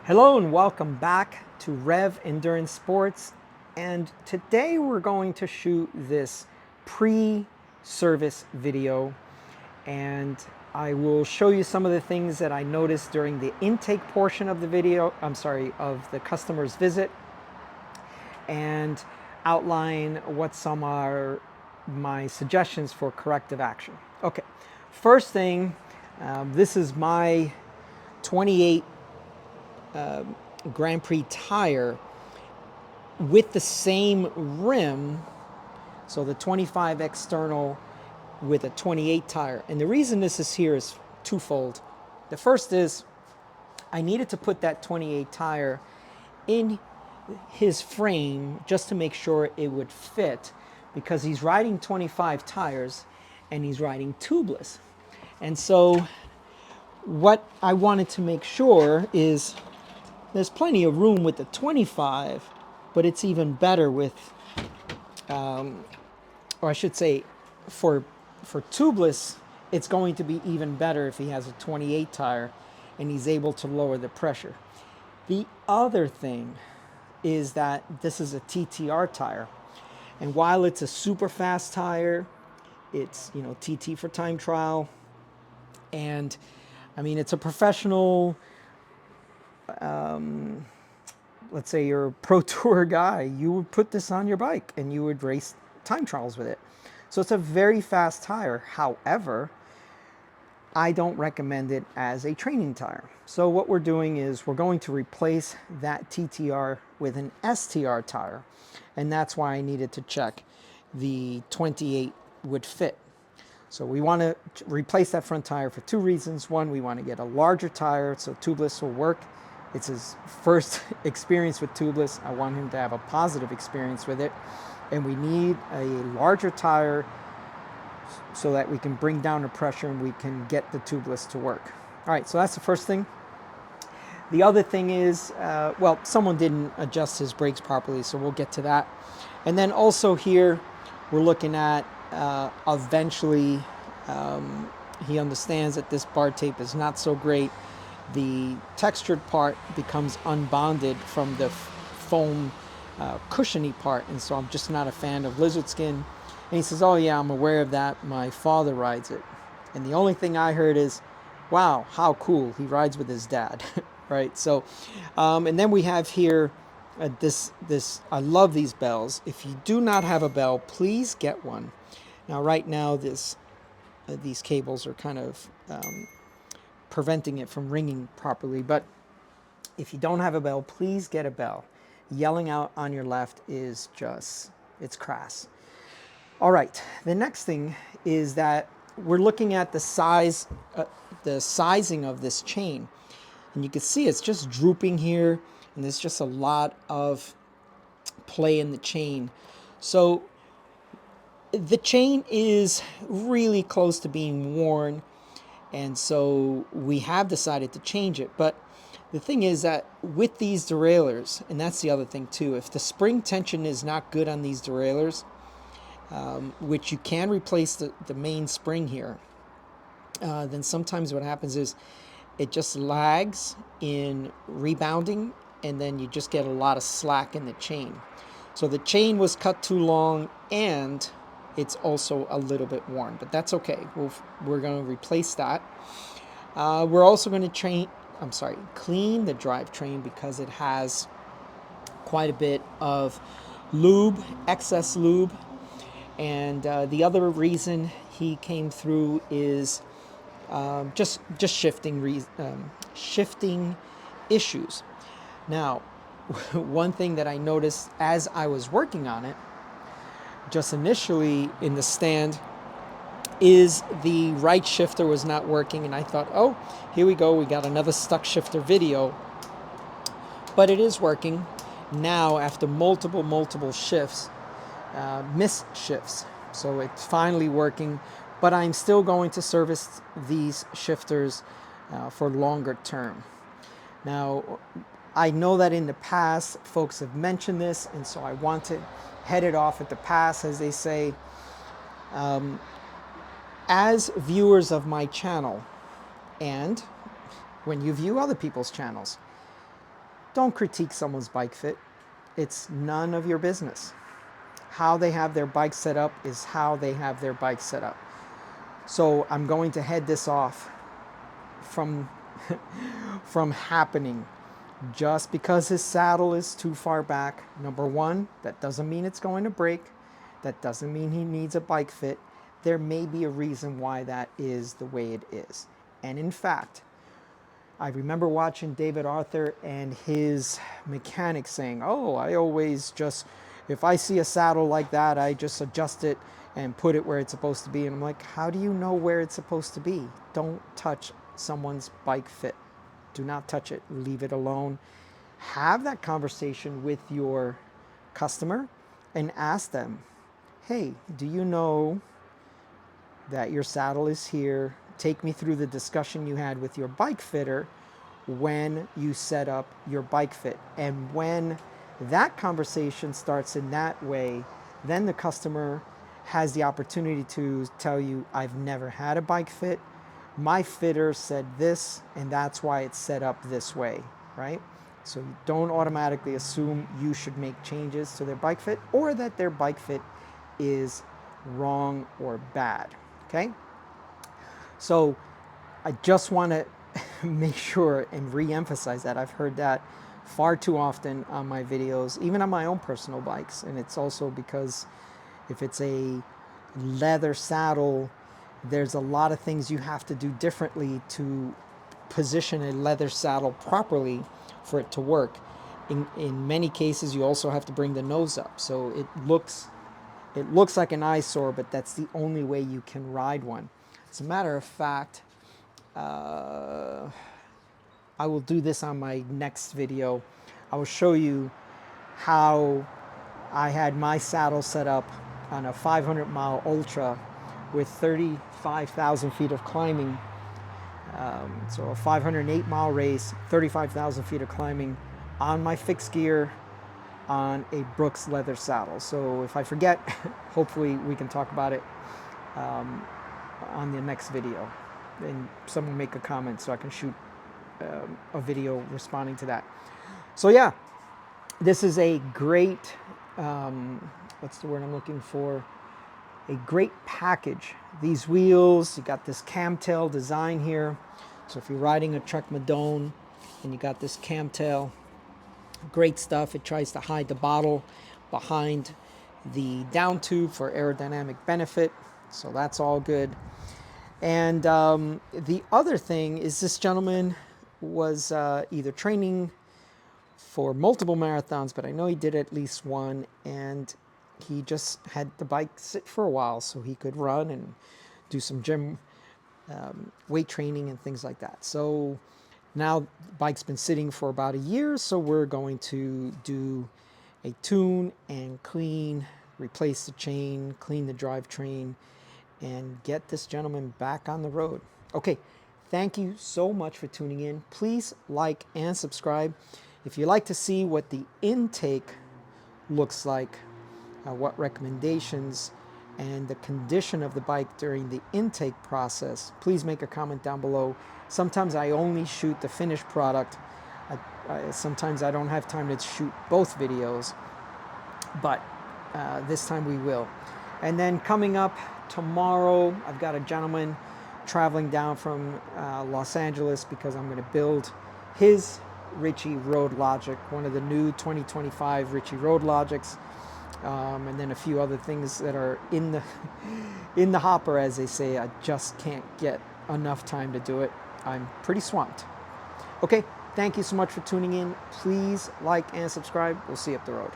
Hello and welcome back to Rev Endurance Sports. And today we're going to shoot this pre-service video, and I will show you some of the things that I noticed during the intake portion of the video, of the customer's visit, and outline what some are my suggestions for corrective action. Okay, first thing, this is my 28 Grand Prix tire with the same rim, so the 25 external with a 28 tire. And the reason this is here is twofold. The first is I needed to put that 28 tire in his frame just to make sure it would fit, because he's riding 25 tires and he's riding tubeless. And so what I wanted to make sure is there's plenty of room with the 25, but it's even better with, or I should say, for tubeless, it's going to be even better if he has a 28 tire and he's able to lower the pressure. The other thing is that this is a TTR tire, and while it's a super fast tire, it's, you know, TT for time trial, and I mean, it's a professional, let's say you're a pro tour guy, you would put this on your bike and you would race time trials with it. So it's a very fast tire. However, I don't recommend it as a training tire. So what we're doing is we're going to replace that TTR with an STR tire. And that's why I needed to check the 28 would fit. So we want to replace that front tire for two reasons. One, we want to get a larger tire so tubeless will work. It's his first experience with tubeless. I want him to have a positive experience with it. And we need a larger tire so that we can bring down the pressure and we can get the tubeless to work. All right, so that's the first thing. The other thing is, well, someone didn't adjust his brakes properly, so we'll get to that. And then also here, we're looking at eventually, he understands that this bar tape is not so great. The textured part becomes unbonded from the foam cushiony part, and so I'm just not a fan of lizard skin. And he says, oh yeah, I'm aware of that, my father rides it. And the only thing I heard is, wow, how cool, he rides with his dad. Right? So and then we have here this I love these bells. If you do not have a bell, please get one. Now right now these cables are kind of preventing it from ringing properly, but if you don't have a bell, please get a bell. Yelling out on your left is just, it's crass. All right, the next thing is that we're looking at the size, the sizing of this chain. And you can see it's just drooping here, and there's just a lot of play in the chain. So the chain is really close to being worn, and so we have decided to change it. But the thing is that with these derailleurs, and that's the other thing too, if the spring tension is not good on these derailleurs, which you can replace the main spring here, then sometimes what happens is it just lags in rebounding, and then you just get a lot of slack in the chain. So the chain was cut too long, and it's also a little bit worn, but that's okay. We're going to replace that. We're also going to clean the drivetrain, because it has quite a bit of lube, excess lube. And the other reason he came through is just shifting issues. Now, one thing that I noticed as I was working on it, just initially in the stand, is the right shifter was not working, and I thought, oh, here we go, we got another stuck shifter video. But it is working now after multiple shifts, missed shifts. So it's finally working, but I'm still going to service these shifters for longer term. Now, I know that in the past, folks have mentioned this, and so I want to head it off at the pass, as they say. As viewers of my channel, and when you view other people's channels, Don't critique someone's bike fit. It's none of your business. How they have their bike set up is how they have their bike set up. So I'm going to head this off from from happening. Just because his saddle is too far back, number one, that doesn't mean it's going to break. That doesn't mean he needs a bike fit. There may be a reason why that is the way it is. And in fact, I remember watching David Arthur and his mechanic saying, oh, I always just, if I see a saddle like that, I just adjust it and put it where it's supposed to be. And I'm like, how do you know where it's supposed to be? Don't touch someone's bike fit. Do not touch it. Leave it alone. Have that conversation with your customer and ask them, hey, do you know that your saddle is here? Take me through the discussion you had with your bike fitter when you set up your bike fit. And when that conversation starts in that way, then the customer has the opportunity to tell you, I've never had a bike fit. My fitter said this, and that's why it's set up this way, right? So you don't automatically assume you should make changes to their bike fit or that their bike fit is wrong or bad, okay? So I just want to make sure and re-emphasize that. I've heard that far too often on my videos, even on my own personal bikes. And it's also because if it's a leather saddle, there's a lot of things you have to do differently to position a leather saddle properly for it to work. In many cases, you also have to bring the nose up. So it looks like an eyesore, but that's the only way you can ride one. As a matter of fact, I will do this on my next video. I will show you how I had my saddle set up on a 500-mile ultra with 35,000 feet of climbing. So a 508-mile race, 35,000 feet of climbing on my fixed gear on a Brooks leather saddle. So if I forget, hopefully we can talk about it on the next video. And someone make a comment so I can shoot a video responding to that. So yeah, this is a great, what's the word I'm looking for? A great package. These wheels, you got this camtail design here. So if you're riding a Trek Madone and you got this camtail, great stuff. It tries to hide the bottle behind the down tube for aerodynamic benefit. So that's all good. And the other thing is this gentleman was either training for multiple marathons, but I know he did at least one, and he just had the bike sit for a while so he could run and do some gym weight training and things like that. So now the bike's been sitting for about a year, so we're going to do a tune and clean, replace the chain, clean the drivetrain, and get this gentleman back on the road. Okay, thank you so much for tuning in. Please like and subscribe. If you'd like to see what the intake looks like, what recommendations and the condition of the bike during the intake process, please make a comment down below. Sometimes I only shoot the finished product. Sometimes I don't have time to shoot both videos, but this time we will. And then coming up tomorrow, I've got a gentleman traveling down from Los Angeles because I'm going to build his Ritchie Road Logic, one of the new 2025 Ritchie Road Logics, and then a few other things that are in the hopper, as they say. I just can't get enough time to do it. I'm pretty swamped. Okay, thank you so much for tuning in. Please like and subscribe. We'll see you up the road.